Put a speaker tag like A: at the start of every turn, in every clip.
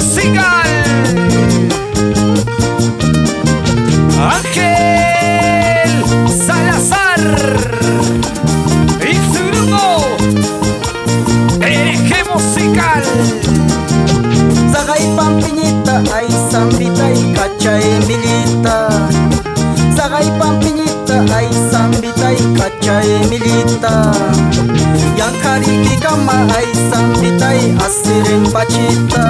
A: musical. Ángel Salazar y su grupo Hereje Musical.
B: Sagay Pampiñita, ay Zambita y Cacha Emilita. Sagay Pampiñita, ay Zambita y Cacha Emilita. Yankariki kama ay Zambita y Asiren Pachita.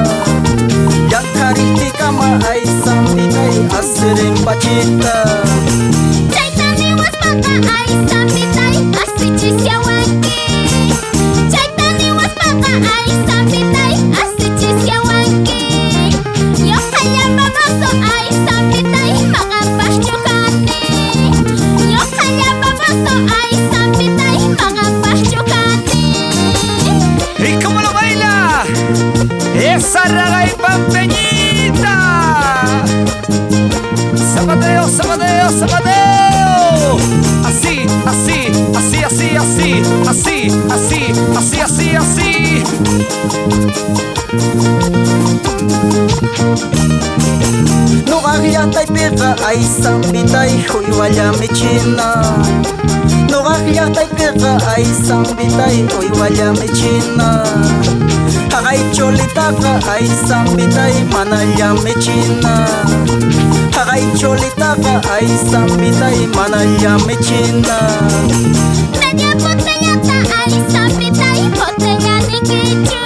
B: Yankariki kama ay Zambita y Asiren Pachita.
C: Chaitani waspaka ay Zambita y Asichisiawanki. Chaitani waspaka ay Zambita y Asichisiawanki. Yo kaya babaso ay Zambita y Magapashchukati. Yo kaya babaso ay Zambita y Magapashchukati.
A: ¿Y cómo lo baila? Esa raga y pampeñita. Zapateo, zapateo, zapateo. Así, así, así, así, así, así, así, así, así, así.
B: No bagiata y pirra ay Zambita y Huiwaya Michina. No bagiata y pirra ay Zambita y Huiwaya Michina. Hagay cholitaga ay Zambita y Manaya Michina. Hagay cholitaga ay Zambita y Manaya Michina.
C: Media botellata ay Zambita y botella de quechu.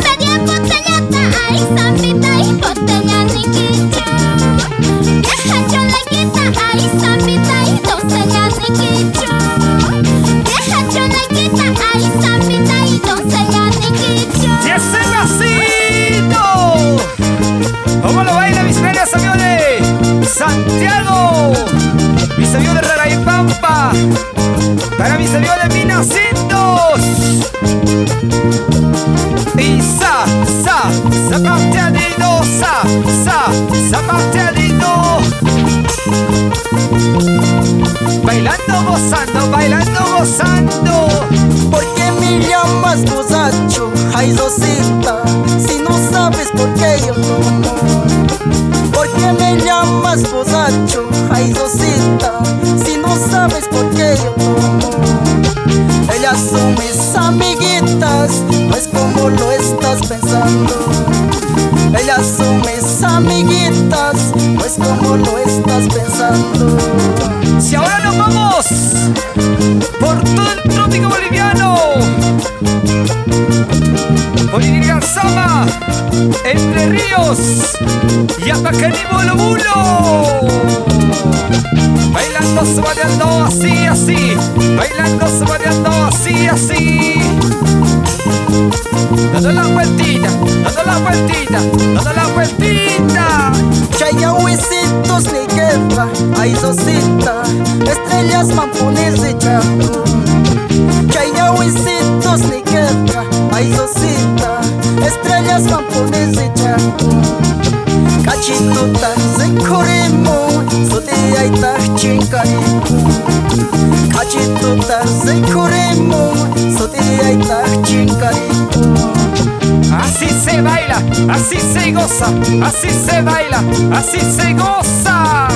C: Media botellata ay Zambita y botella de quechu. Vieja cholaquita ay Zambita y doncella de quechu. Vieja cholaquita ay Zambita y doncella de quechu.
A: ¡Y ese vasito! ¿Cómo lo baila mis venas aviones? Santiago, mis amigos de Raraipampa, para mis amigos de Minacintos. Y zapateadito, zapateadito. Bailando, gozando, bailando, gozando.
B: ¿Por qué me llamas bozacho? Ay Rosita, si no sabes por qué yo tomo. ¿Por qué me llamas bozacho? Ay Rosita, si no sabes por qué yo tomo. Ellas son mis amiguitas, no es como lo estás pensando. Ellas son mis amiguitas, no es como lo estás pensando.
A: Si ahora nos vamos por todo el trópico boliviano, Bolivia Sama, Entre Ríos y Apacani Bolo Bulo. Bailando, subateando, así, así. Bailando, subateando, así, así. Dando la vueltita, dando la vueltita, dando la vueltita.
B: Chayahuisitos ni guerra, ay Rosita, estrellas mampones de Chaco. Chayahuisitos ni guerra, ay Rosita, estrellas mampones de Chaco. Cachituta se corremo, sotea y tachincarimo. Cachituta se corremo, sotea y tachincarimo.
A: Así se baila, así se goza, así se baila, así se goza.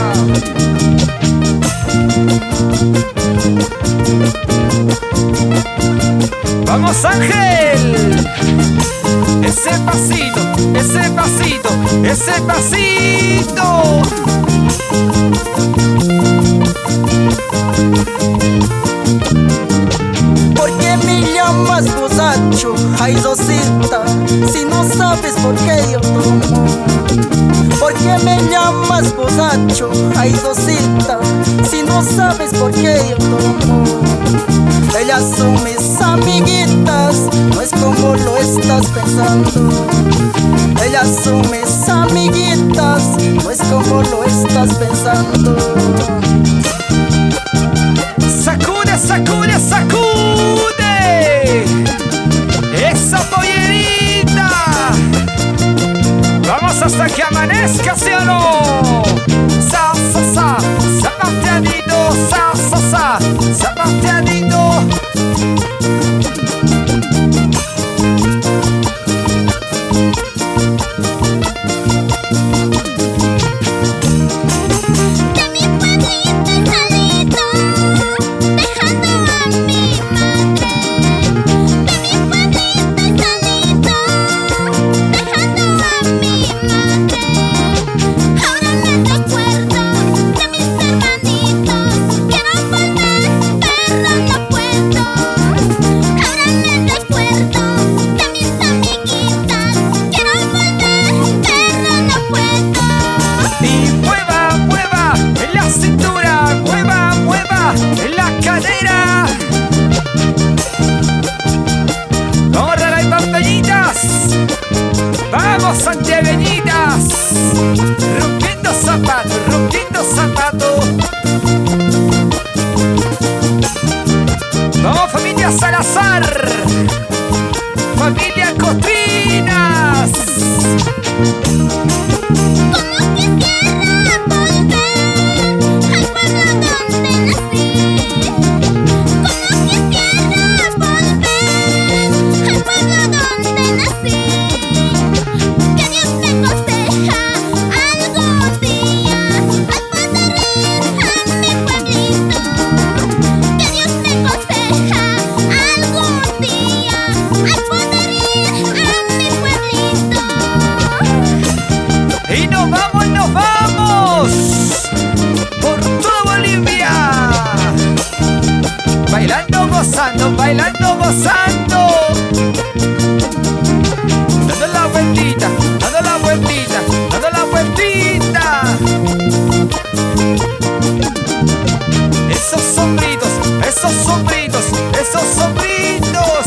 A: Vamos Ángel, ese pasito, ese pasito, ese pasito.
B: ¿Por qué me llamas bozacho? Ay Rosita, si no sabes por qué yo tomo. ¿Por qué me llamas bozacho? Ay Rosita, si no sabes por qué yo tomo. Ellas son mis amiguitas, no es como lo estás pensando. Ellas son mis amiguitas, no es como lo estás pensando.
A: Sacude, sacude, sacude esa pollerita. Vamos hasta que amanezca, ¿sí o no? Sa, sa, sa, zapateadito, sa, sa, sa, zapateadito. Vamos, familia Salazar, familia Costrinas.
C: Como quisiera volver al pueblo donde nací. Como quisiera volver al pueblo donde nací. Que Dios me aconseja algún día al poder ir a mi pueblito. Que Dios me aconseja algún día al poder ir a mi pueblito.
A: Y nos vamos por toda Bolivia, bailando, gozando, bailando, gozando, dando la vueltita, dando la vueltita, dando la vueltita. Esos sombritos, esos sombritos, esos sombritos.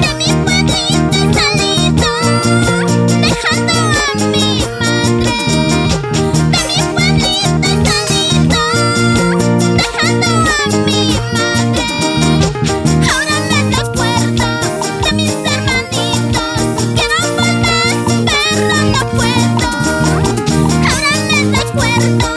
C: De mi pueblito he salido, dejando a mi madre. De mi pueblito he salido, dejando a mi madre. Ahora me recuerdo de mis hermanitos, quiero volver, pero no puedo. Ahora me recuerdo